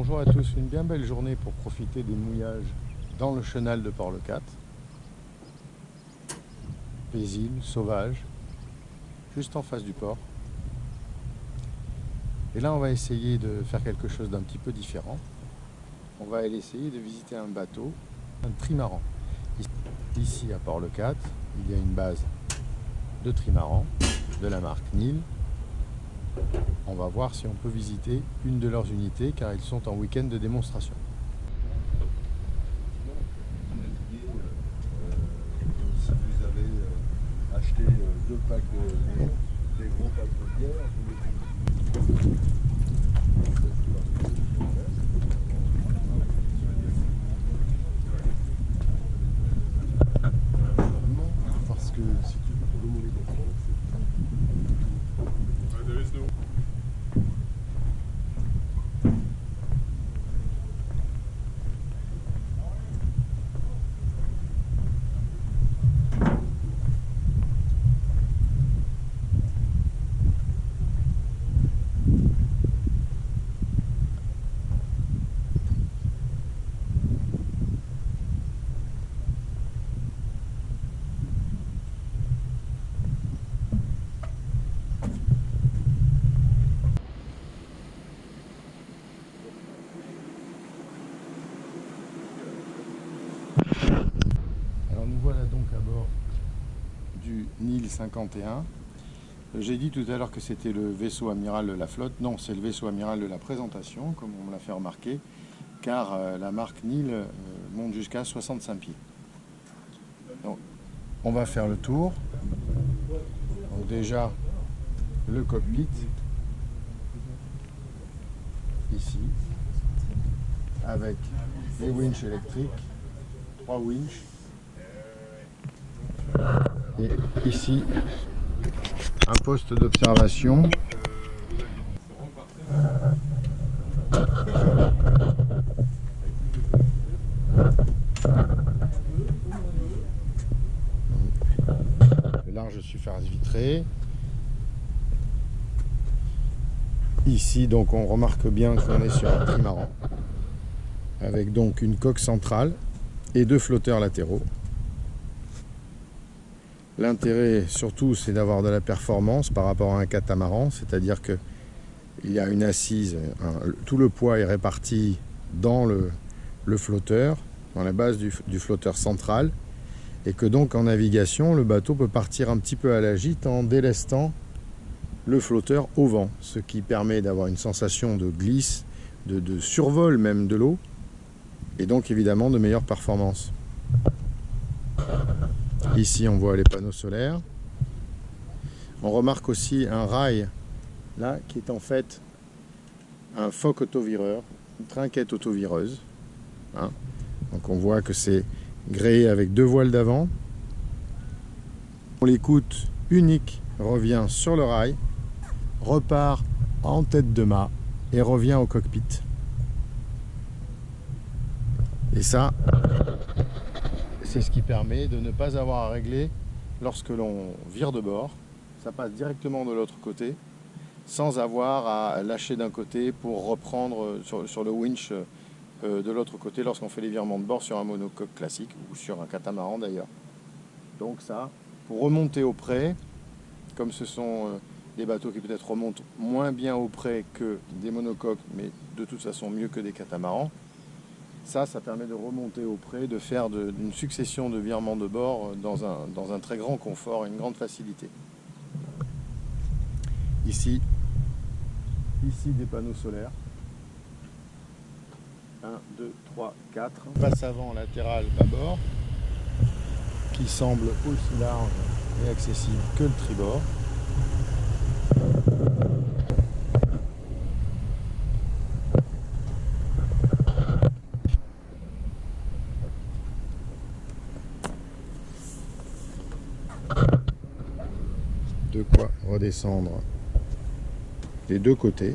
Bonjour à tous, une bien belle journée pour profiter des mouillages dans le chenal de Port-le-Cat. Paisible, sauvage, juste en face du port. Et là on va essayer de faire quelque chose d'un petit peu différent. On va aller essayer de visiter un bateau, un trimaran. Ici à Port-le-Cat, il y a une base de trimaran de la marque Nil. On va voir si on peut visiter une de leurs unités car ils sont en week-end de démonstration. Si vous avez acheté deux packs des gros packs de bière, vous les parce que si tu veux le mouler des fonds, Alors nous voilà donc à bord du Nil 51. J'ai dit tout à l'heure que c'était le vaisseau amiral de la flotte. Non, c'est le vaisseau amiral de la présentation, comme on me l'a fait remarquer, car la marque Nil monte jusqu'à 65 pieds. Donc, on va faire le tour. Donc déjà, le cockpit, ici, avec les winches électriques, 3 winches. Et ici, un poste d'observation. Le large surface vitrée. Ici, donc, on remarque bien qu'on est sur un trimaran, avec donc une coque centrale et deux flotteurs latéraux. L'intérêt surtout c'est d'avoir de la performance par rapport à un catamaran, c'est-à-dire que il y a une assise, tout le poids est réparti dans le flotteur, dans la base du flotteur central, et que donc en navigation le bateau peut partir un petit peu à la gîte en délestant le flotteur au vent, ce qui permet d'avoir une sensation de glisse, de survol même de l'eau, et donc évidemment de meilleures performances. Ici, on voit les panneaux solaires. On remarque aussi un rail, là, qui est en fait un foc autovireur, une trinquette autovireuse. Hein. Donc on voit que c'est gréé avec deux voiles d'avant. L'écoute unique revient sur le rail, repart en tête de mât et revient au cockpit. Et ça, c'est ce qui permet de ne pas avoir à régler lorsque l'on vire de bord. Ça passe directement de l'autre côté sans avoir à lâcher d'un côté pour reprendre sur le winch de l'autre côté lorsqu'on fait les virements de bord sur un monocoque classique ou sur un catamaran d'ailleurs. Donc ça, pour remonter au près, comme ce sont des bateaux qui peut-être remontent moins bien au près que des monocoques, mais de toute façon mieux que des catamarans, ça permet de remonter au près, de faire une succession de virements de bord dans un très grand confort et une grande facilité. Ici des panneaux solaires. 1, 2, 3, 4. Passe avant latéral bâbord, qui semble aussi large et accessible que le tribord. De quoi redescendre les deux côtés.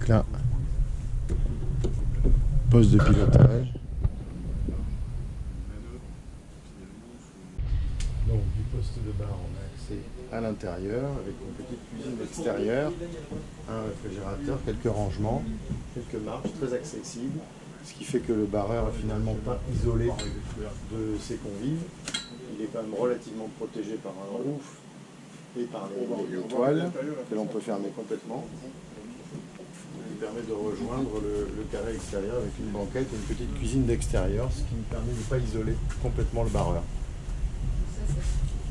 Là, poste de pilotage. Donc du poste de bar, on a accès à l'intérieur avec une petite cuisine extérieure, un réfrigérateur, quelques rangements, quelques marches très accessibles, ce qui fait que le barreur est finalement pas isolé de ses convives. Il est quand même relativement protégé par un roof et par les toiles que l'on peut fermer complètement. Qui permet de rejoindre le carré extérieur avec une banquette et une petite cuisine d'extérieur, ce qui me permet de ne pas isoler complètement le barreur.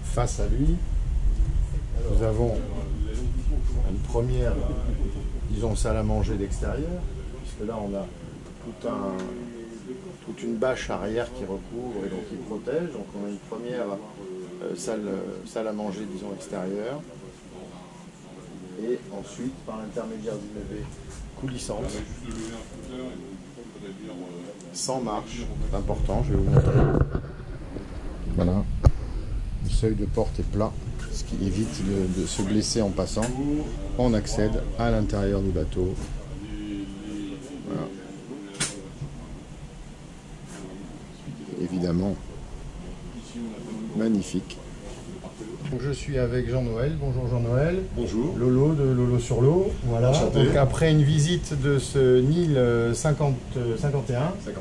Face à lui, nous avons une première, disons, salle à manger d'extérieur, puisque là on a toute une bâche arrière qui recouvre et donc qui protège. Donc on a une première salle à manger, disons, extérieure. Et ensuite, par l'intermédiaire d'une baie coulissante, sans marche, c'est important, je vais vous montrer. Voilà, le seuil de porte est plat, ce qui évite de se blesser en passant. On accède à l'intérieur du bateau. Voilà. Évidemment, magnifique. Donc je suis avec Jean-Noël. Bonjour Jean-Noël. Bonjour. Lolo de Lolo sur l'eau. Voilà. Enchanté. Donc après une visite de ce Nil 51, oui.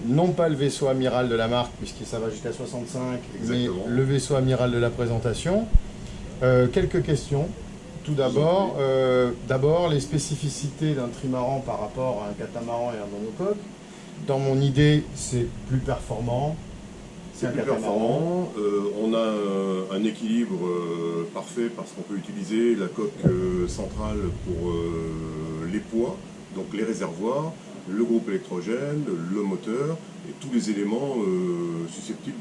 non pas le vaisseau amiral de la marque puisque ça va jusqu'à 65, Exactement. mais le vaisseau amiral de la présentation. Quelques questions. Tout d'abord, les spécificités d'un trimaran par rapport à un catamaran et un monocoque. Dans mon idée, c'est plus performant. C'est plus performant. On a un équilibre parfait parce qu'on peut utiliser la coque centrale pour les poids, donc les réservoirs, le groupe électrogène, le moteur et tous les éléments susceptibles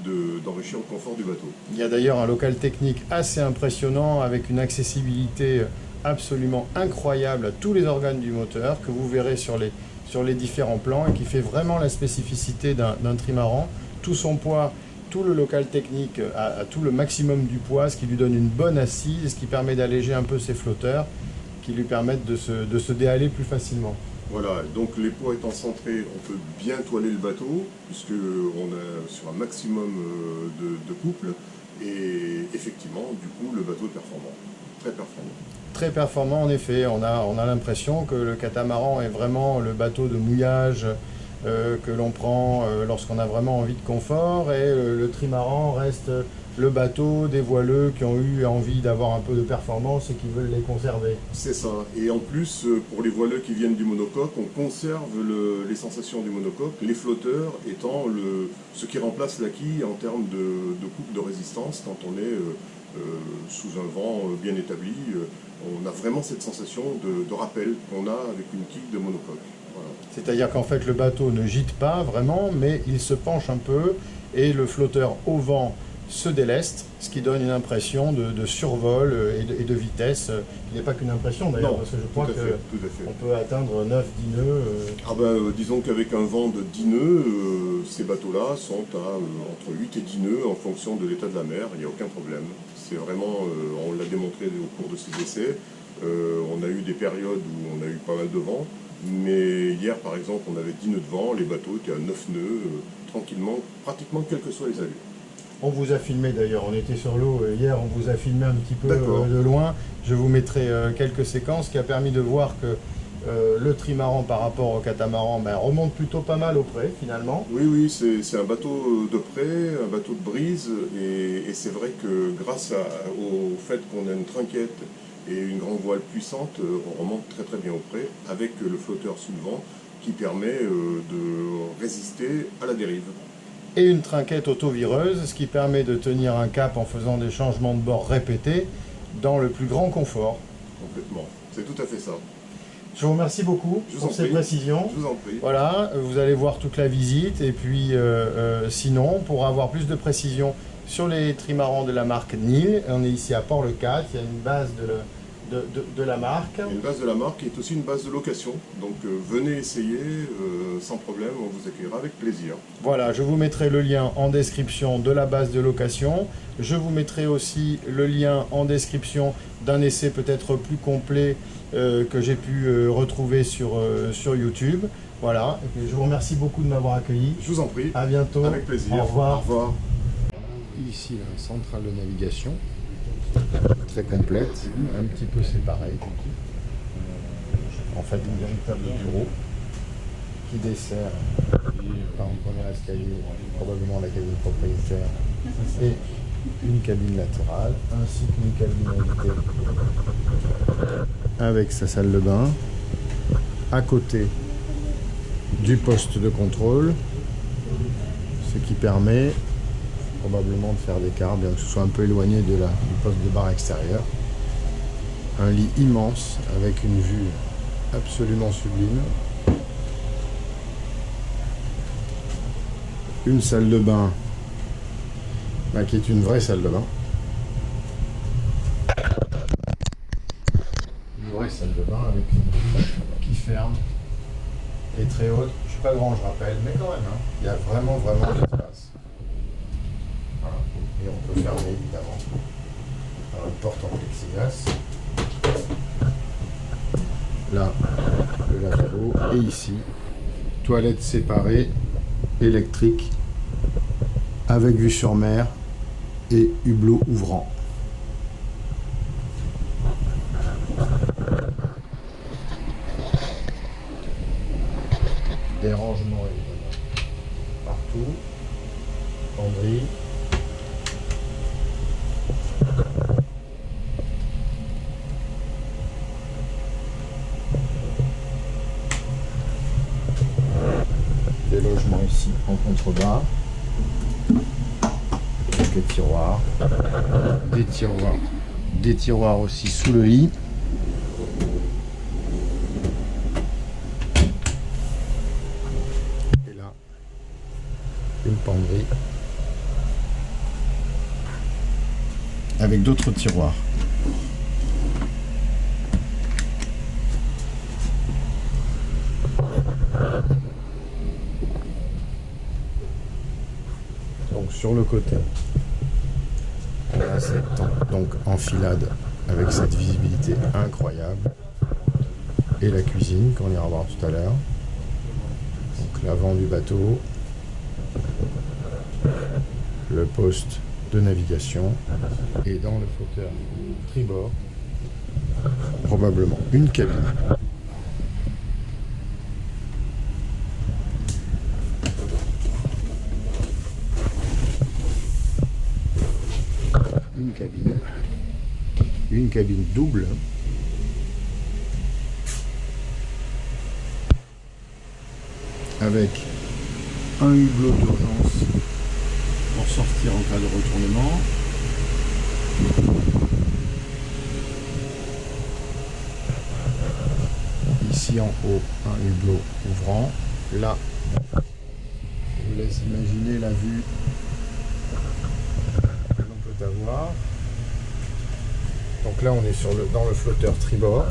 d'enrichir le confort du bateau. Il y a d'ailleurs un local technique assez impressionnant avec une accessibilité absolument incroyable à tous les organes du moteur que vous verrez sur les différents plans et qui fait vraiment la spécificité d'un trimaran. Tout son poids, tout le local technique a tout le maximum du poids, ce qui lui donne une bonne assise, ce qui permet d'alléger un peu ses flotteurs, qui lui permettent de se déhaler plus facilement. Voilà, donc les poids étant centrés, on peut bien toiler le bateau, puisqu'on est sur un maximum de couple, et effectivement, du coup, le bateau est performant, très performant. Très performant en effet, on a l'impression que le catamaran est vraiment le bateau de mouillage que l'on prend lorsqu'on a vraiment envie de confort, et le trimaran reste le bateau des voileux qui ont eu envie d'avoir un peu de performance et qui veulent les conserver. C'est ça, et en plus, pour les voileux qui viennent du monocoque, on conserve les sensations du monocoque, les flotteurs étant ce qui remplace la quille en termes de coupe de résistance quand on est sous un vent bien établi. On a vraiment cette sensation de rappel qu'on a avec une quille de monocoque. Voilà. C'est-à-dire qu'en fait le bateau ne gîte pas vraiment, mais il se penche un peu et le flotteur au vent se déleste, ce qui donne une impression de survol et de vitesse. Il n'est pas qu'une impression d'ailleurs, parce que je crois qu'on peut atteindre 9-10 nœuds. Disons qu'avec un vent de 10 nœuds, ces bateaux-là sont à entre 8 et 10 nœuds en fonction de l'état de la mer, il n'y a aucun problème. C'est vraiment, on l'a démontré au cours de ces essais, on a eu des périodes où on a eu pas mal de vent, mais hier par exemple on avait 10 nœuds de vent, les bateaux étaient à 9 nœuds, tranquillement, pratiquement quelles que soient les allures. On vous a filmé d'ailleurs, on était sur l'eau hier, on vous a filmé un petit peu de loin. Je vous mettrai quelques séquences qui a permis de voir que le trimaran par rapport au catamaran remonte plutôt pas mal au près finalement. Oui, c'est un bateau de près, un bateau de brise, et c'est vrai que grâce au fait qu'on a une trinquette et une grande voile puissante, on remonte très très bien au près avec le flotteur sous le vent qui permet de résister à la dérive. Et une trinquette auto-vireuse, ce qui permet de tenir un cap en faisant des changements de bord répétés dans le plus grand confort. Complètement, c'est tout à fait ça. Je vous remercie beaucoup pour ces précisions. Je vous en prie. Voilà, vous allez voir toute la visite et puis sinon, pour avoir plus de précisions sur les trimarans de la marque Nil, on est ici à Port-le-Cat, il y a une base de la marque. Une base de la marque est aussi une base de location, donc venez essayer sans problème, on vous accueillera avec plaisir. Voilà, je vous mettrai le lien en description de la base de location. Je vous mettrai aussi le lien en description d'un essai peut-être plus complet que j'ai pu retrouver sur YouTube. Voilà, et puis je vous remercie beaucoup de m'avoir accueilli. Je vous en prie. À bientôt. Avec plaisir. Au revoir. Au revoir. Ici, la centrale de navigation, très complète, un petit peu séparée. En fait, un véritable bureau qui dessert par un premier escalier, probablement la cabine propriétaire, et une cabine latérale, ainsi qu'une cabine invitée avec sa salle de bain, à côté du poste de contrôle, ce qui permet probablement de faire des quarts, bien que ce soit un peu éloigné du poste de bar extérieur. Un lit immense avec une vue absolument sublime. Une salle de bain qui est une vraie salle de bain. Une vraie salle de bain avec une porte qui ferme et très haute. Je suis pas grand, je rappelle, mais quand même, hein, il y a vraiment d'espace. Voilà. Et on peut fermer évidemment par une porte en plexiglas. Là, le lavabo. Et ici, toilette séparée, électrique, avec vue sur mer et hublot ouvrant. Des rangements évidemment partout, penderie. Des logements ici en contrebas, quelques tiroirs, des tiroirs aussi sous le lit. Et là, une penderie avec d'autres tiroirs. Donc sur le côté, on a cette enfilade avec cette visibilité incroyable. Et la cuisine qu'on ira voir tout à l'heure. Donc l'avant du bateau, le poste de navigation et dans le flotteur tribord, probablement une cabine. Une cabine double avec un hublot d'urgence pour sortir en cas de retournement. Ici en haut, un hublot ouvrant. Là, je vous laisse imaginer la vue que l'on peut avoir. Donc là, on est dans le flotteur tribord.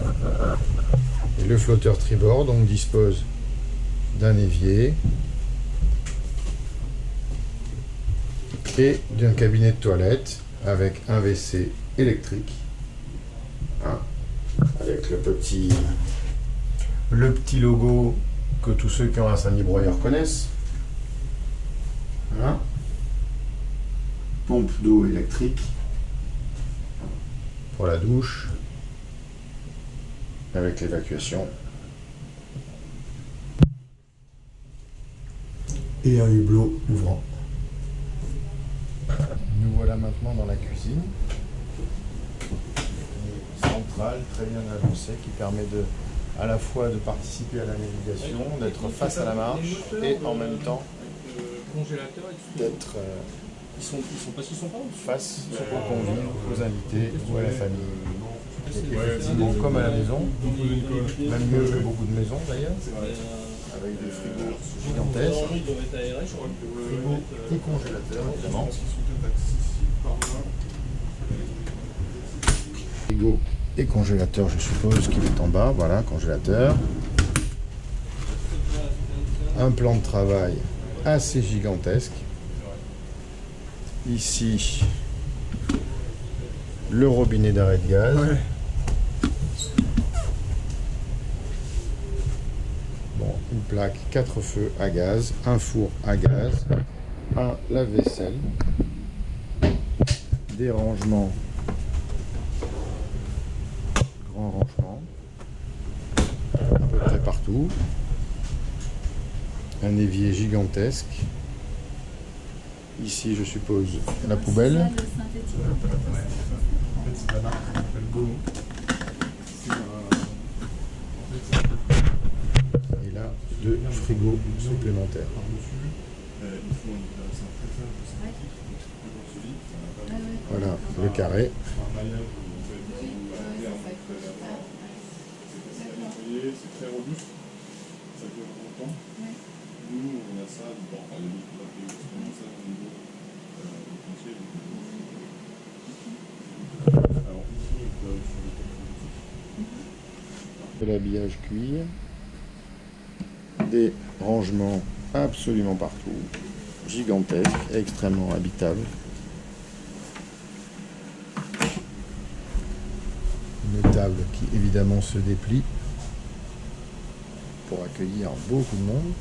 Et le flotteur tribord donc dispose d'un évier et d'un cabinet de toilette avec un WC électrique, hein, avec le petit logo que tous ceux qui ont un Saint-Libreur connaissent, hein. Pompe d'eau électrique pour la douche avec l'évacuation et un hublot ouvrant. Nous voilà maintenant dans la cuisine centrale très bien avancée qui permet à la fois de participer à la navigation, d'être face à la marche et en même temps d'être face aux convives, aux invités ou à la famille. Effectivement, comme à la maison, même mieux que beaucoup de maisons d'ailleurs, avec des frigos gigantesques, frigos et congélateurs évidemment. Frigo et congélateur, je suppose qu'il est en bas, voilà, congélateur. Un plan de travail assez gigantesque. Ici, le robinet d'arrêt de gaz. Ouais. Bon, une plaque 4 feux à gaz, un four à gaz, un lave-vaisselle, des rangements, grands rangements, à peu près partout, un évier gigantesque. Ici, je suppose, la poubelle. C'est la marque qui s'appelle Gaumont. Et là, 2 frigos supplémentaires. Voilà, le carré. C'est très robuste, ça dure longtemps. Nous, on a ça, bon, à la limite, on va payer justement ça au niveau du pompier. Alors ici, sur le De l'habillage cuir, des rangements absolument partout, gigantesques, extrêmement habitables. Une table qui évidemment se déplie pour accueillir beaucoup de monde,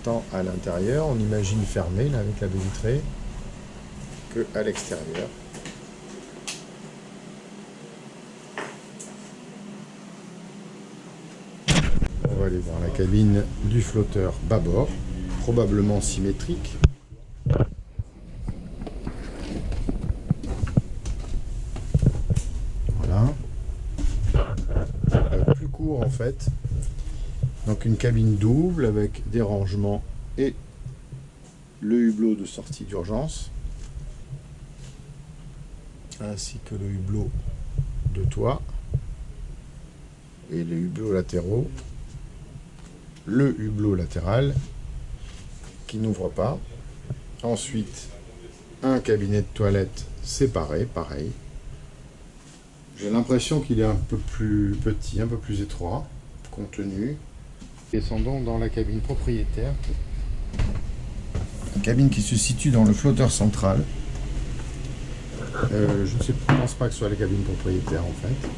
tant à l'intérieur, on imagine fermé là, avec la baie vitrée, que à l'extérieur. On va aller voir la cabine du flotteur bâbord, probablement symétrique. Voilà. Plus court en fait. Donc une cabine double avec des rangements et le hublot de sortie d'urgence, ainsi que le hublot de toit et les hublots latéraux. Le hublot latéral qui n'ouvre pas. Ensuite, un cabinet de toilette séparé, pareil. J'ai l'impression qu'il est un peu plus petit, un peu plus étroit, contenu. Descendons dans la cabine propriétaire. La cabine qui se situe dans le flotteur central. Je ne pense pas que ce soit la cabine propriétaire en fait.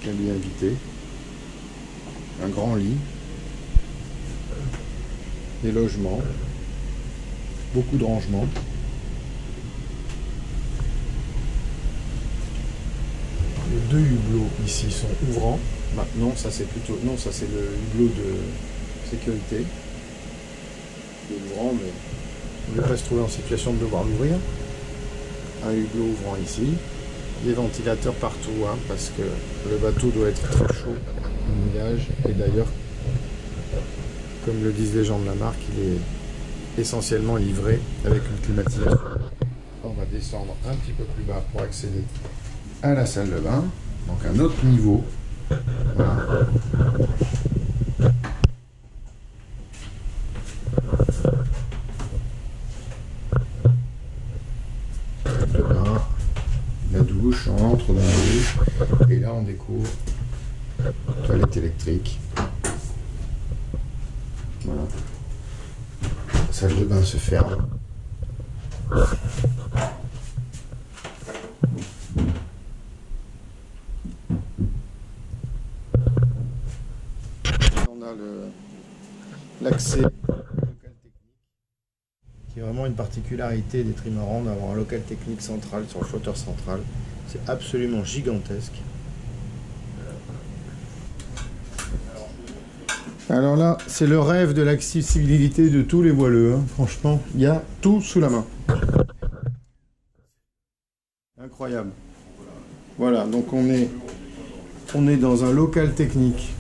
Cabine invitée. Un grand lit. Des logements, beaucoup de rangements. Les 2 hublots ici sont ouvrants. Maintenant, ça c'est plutôt, non, ça c'est le hublot de sécurité. Il est ouvrant, mais on ne va pas se trouver en situation de devoir l'ouvrir. Un hublot ouvrant ici. Des ventilateurs partout, hein, parce que le bateau doit être très chaud au mouillage. Et d'ailleurs, comme le disent les gens de la marque, il est essentiellement livré avec une climatisation. On va descendre un petit peu plus bas pour accéder à la salle de bain. Donc un autre niveau. Voilà. Le bain, la douche, on entre dans la douche et là on découvre toilette électrique. Voilà. La salle de bain se ferme. On a l'accès au local technique, qui est vraiment une particularité des trimarans d'avoir un local technique central sur le flotteur central. C'est absolument gigantesque. Alors là, c'est le rêve de l'accessibilité de tous les voileux, hein. Franchement, il y a tout sous la main. Incroyable. Voilà, donc on est dans un local technique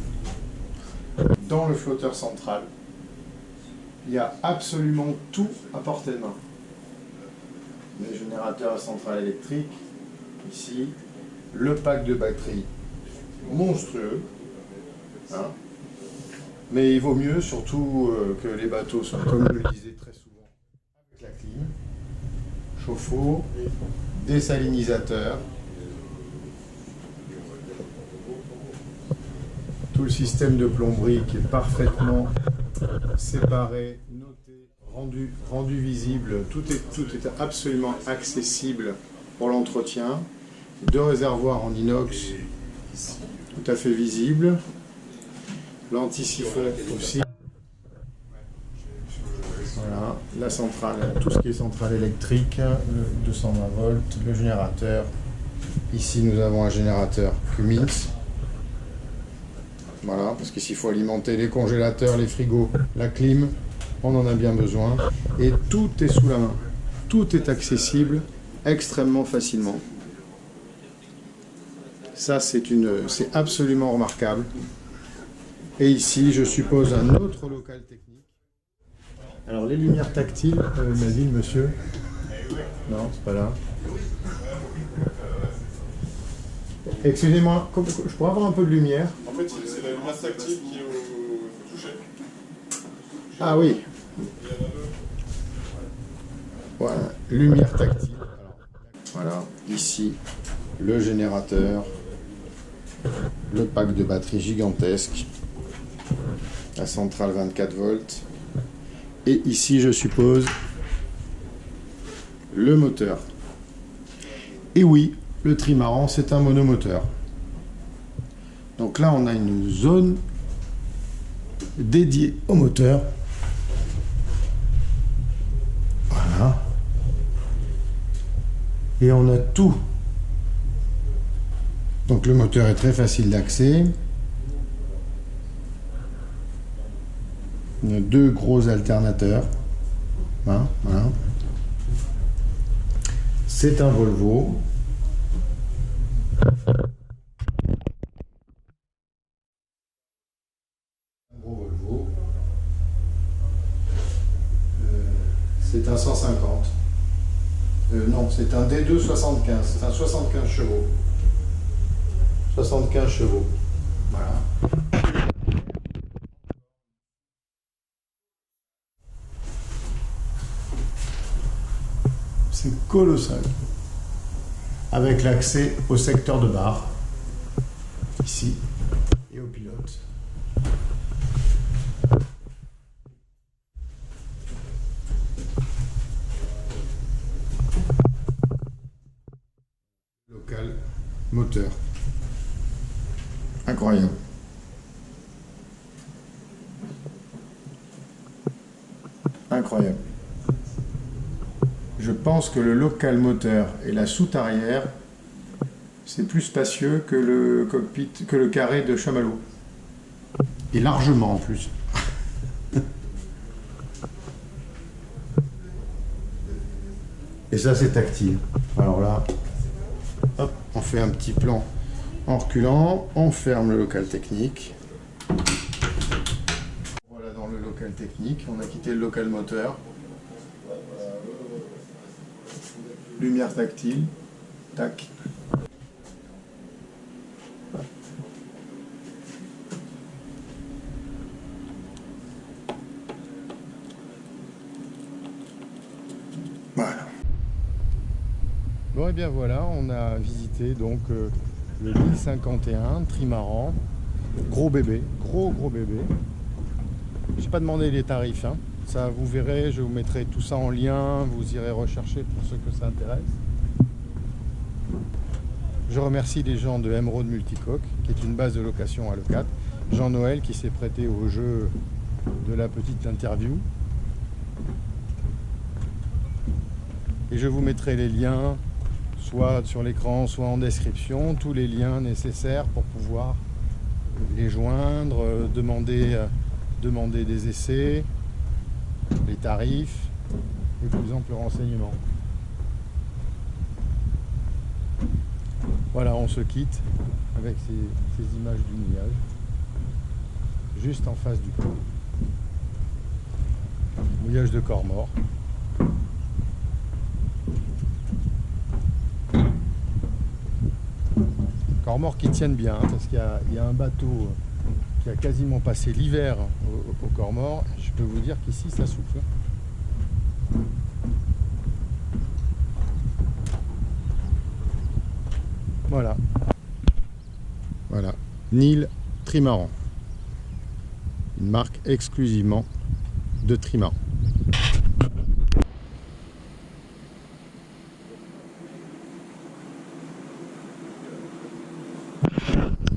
dans le flotteur central. Il y a absolument tout à portée de main. Les générateurs à centrale électrique, ici, le pack de batterie monstrueux, hein. Mais il vaut mieux, surtout que les bateaux soient, comme je le disais très souvent, avec la clim, chauffe-eau, désalinisateur, tout le système de plomberie qui est parfaitement séparé, noté, rendu visible, tout est absolument accessible pour l'entretien. 2 réservoirs en inox tout à fait visibles. L'anti-siphon aussi. la centrale, tout ce qui est centrale électrique, le 220 volts, le générateur. Ici, nous avons un générateur Cummins. Voilà, parce qu'ici, il faut alimenter les congélateurs, les frigos, la clim. On en a bien besoin. Et tout est sous la main. Tout est accessible extrêmement facilement. Ça, c'est absolument remarquable. Et ici, je suppose un autre local technique. Alors, les lumières tactiles, Nabil, monsieur? Non, c'est pas là. Excusez-moi, je pourrais avoir un peu de lumière? En fait, c'est la lumière tactile qui est au toucher. Ah oui. Voilà, lumière tactile. Voilà, ici, le générateur, le pack de batterie gigantesque, la centrale 24 volts, et ici, je suppose, le moteur. Et oui, le trimaran, c'est un monomoteur. Donc là, on a une zone dédiée au moteur. Voilà. Et on a tout. Donc le moteur est très facile d'accès. On a deux gros alternateurs. Hein, voilà. C'est un Volvo. Un gros Volvo. C'est un 150. Non, c'est un D2 75. C'est un 75 chevaux. 75 chevaux. Voilà. C'est colossal. Avec l'accès au secteur de bar, ici, et au pilote. Local moteur. Incroyable. Incroyable. Je pense que le local moteur et la soute arrière, c'est plus spacieux que le cockpit, que le carré de chamallow. Et largement en plus. Et ça, c'est tactile. Alors là, hop, on fait un petit plan en reculant, on ferme le local technique. Voilà, dans le local technique, on a quitté le local moteur. Lumière tactile, tac. Voilà. Bon et bien voilà, on a visité donc le 1051 trimaran, gros bébé, gros bébé. J'ai pas demandé les tarifs, hein. Ça, vous verrez, je vous mettrai tout ça en lien, vous irez rechercher pour ceux que ça intéresse. Je remercie les gens de Emeraude Multicoque, qui est une base de location à Leucate. Jean-Noël qui s'est prêté au jeu de la petite interview. Et je vous mettrai les liens, soit sur l'écran, soit en description, tous les liens nécessaires pour pouvoir les joindre, demander des essais, les tarifs et plus amples renseignements. Voilà, on se quitte avec ces images du mouillage, juste en face du pont. Mouillage de corps mort. Corps mort qui tiennent bien, hein, parce qu'il y a un bateau qui a quasiment passé l'hiver au corps mort. Je peux vous dire qu'ici ça souffle. Voilà. Voilà. Nil Trimaran. Une marque exclusivement de trimaran.